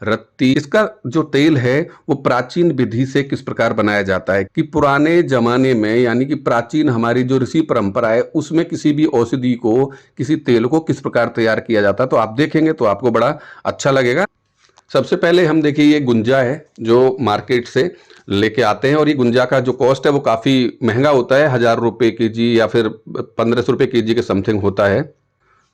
रत्ती, इसका जो तेल है वो प्राचीन विधि से किस प्रकार बनाया जाता है कि पुराने जमाने में यानी कि प्राचीन हमारी जो ऋषि परंपरा है उसमें किसी भी औषधि को, किसी तेल को किस प्रकार तैयार किया जाता है, तो आप देखेंगे तो आपको बड़ा अच्छा लगेगा। सबसे पहले हम देखिए ये गुंजा है जो मार्केट से लेके आते हैं, और ये गुंजा का जो कॉस्ट है वो काफ़ी महंगा होता है, 1000 रुपये केजी या फिर 1500 रुपये केजी के समथिंग होता है।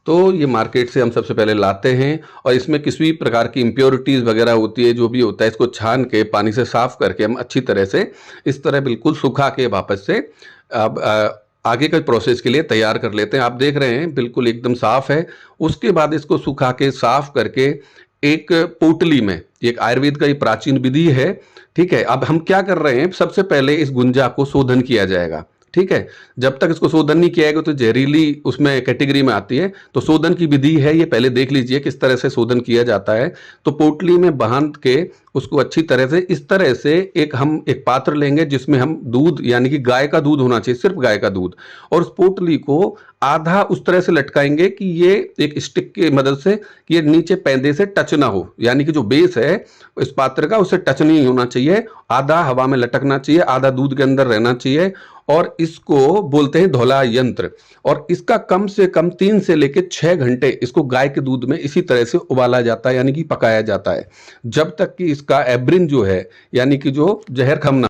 तो ये मार्केट से हम सबसे पहले लाते हैं, और इसमें किसी भी प्रकार की इम्प्योरिटीज़ वगैरह होती है, जो भी होता है इसको छान के पानी से साफ़ करके हम अच्छी तरह से इस तरह बिल्कुल सुखा के वापस से अब आगे के प्रोसेस के लिए तैयार कर लेते हैं। आप देख रहे हैं बिल्कुल एकदम साफ़ है। उसके बाद इसको सुखा के साफ़ करके एक पोटली में, एक आयुर्वेद का ये प्राचीन विधि है, ठीक है। अब हम क्या कर रहे हैं, सबसे पहले इस गुंजा को शोधन किया जाएगा, ठीक है। जब तक इसको शोधन नहीं किया जाएगा तो जहरीली उसमें कैटेगरी में आती है, तो शोधन की विधि है ये, पहले देख लीजिए किस तरह से शोधन किया जाता है। तो पोटली में बांध के उसको अच्छी तरह से इस तरह से हम एक पात्र लेंगे जिसमें हम दूध, यानी कि गाय का दूध होना चाहिए, सिर्फ गाय का दूध, और उस पोटली को आधा उस तरह से लटकाएंगे कि ये एक स्टिक की मदद से कि ये नीचे पैंदे से टच ना हो, यानी कि जो बेस है इस पात्र का उससे टच नहीं होना चाहिए, आधा हवा में लटकना चाहिए, आधा दूध के अंदर रहना चाहिए। और इसको बोलते हैं धौला यंत्र, और इसका कम से कम 3 से लेकर 6 घंटे इसको गाय के दूध में इसी तरह से उबाला जाता है, यानी कि पकाया जाता है, जब तक कि इसका एब्रिन जो है यानी कि जो जहर खम ना।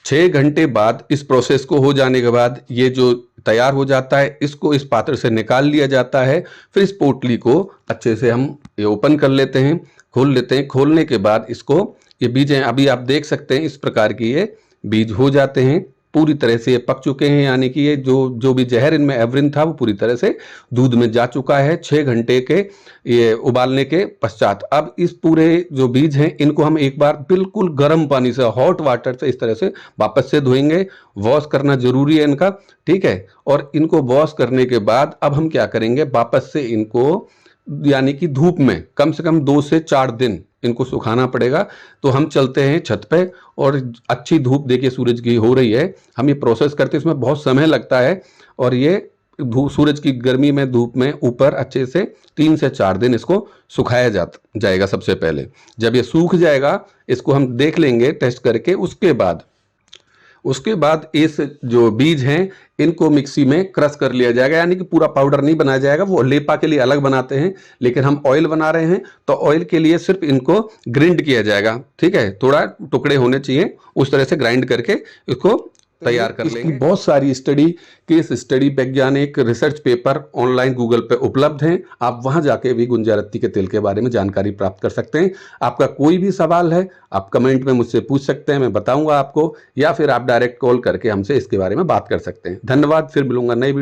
6 घंटे बाद इस प्रोसेस को हो जाने के बाद ये जो तैयार हो जाता है, इसको इस पात्र से निकाल लिया जाता है। फिर इस पोटली को अच्छे से हम ये ओपन कर लेते हैं, खोल लेते हैं। खोलने के बाद इसको, ये बीज हैं, अभी आप देख सकते हैं इस प्रकार की ये बीज हो जाते हैं, पूरी तरह से ये पक चुके हैं, यानी कि ये जो भी जहर इनमें एवरिन था वो पूरी तरह से दूध में जा चुका है 6 घंटे के ये उबालने के पश्चात। अब इस पूरे जो बीज हैं इनको हम एक बार बिल्कुल गर्म पानी से, हॉट वाटर से इस तरह से वापस से धोएंगे, वॉश करना जरूरी है इनका, ठीक है। और इनको वॉश करने के बाद अब हम क्या करेंगे, वापस से इनको यानी कि धूप में कम से कम 2 से 4 दिन इनको सुखाना पड़ेगा। तो हम चलते हैं छत पे, और अच्छी धूप देखिए सूरज की हो रही है, हम ये प्रोसेस करते हैं, इसमें बहुत समय लगता है, और ये सूरज की गर्मी में धूप में ऊपर अच्छे से 3 से 4 दिन इसको सुखाया जाएगा। सबसे पहले जब ये सूख जाएगा इसको हम देख लेंगे टेस्ट करके, उसके बाद इस जो बीज हैं इनको मिक्सी में क्रश कर लिया जाएगा, यानी कि पूरा पाउडर नहीं बनाया जाएगा, वो लेपा के लिए अलग बनाते हैं, लेकिन हम ऑयल बना रहे हैं तो ऑयल के लिए सिर्फ इनको ग्राइंड किया जाएगा, ठीक है। थोड़ा टुकड़े होने चाहिए, उस तरह से ग्राइंड करके इसको तैयार कर लेंगे। बहुत सारी स्टडी, केस स्टडी, वैज्ञानिक रिसर्च पेपर ऑनलाइन गूगल पे उपलब्ध हैं, आप वहां जाके भी गुंजारत्ती के तेल के बारे में जानकारी प्राप्त कर सकते हैं। आपका कोई भी सवाल है आप कमेंट में मुझसे पूछ सकते हैं, मैं बताऊंगा आपको, या फिर आप डायरेक्ट कॉल करके हमसे इसके बारे में बात कर सकते हैं। धन्यवाद, फिर मिलूंगा नई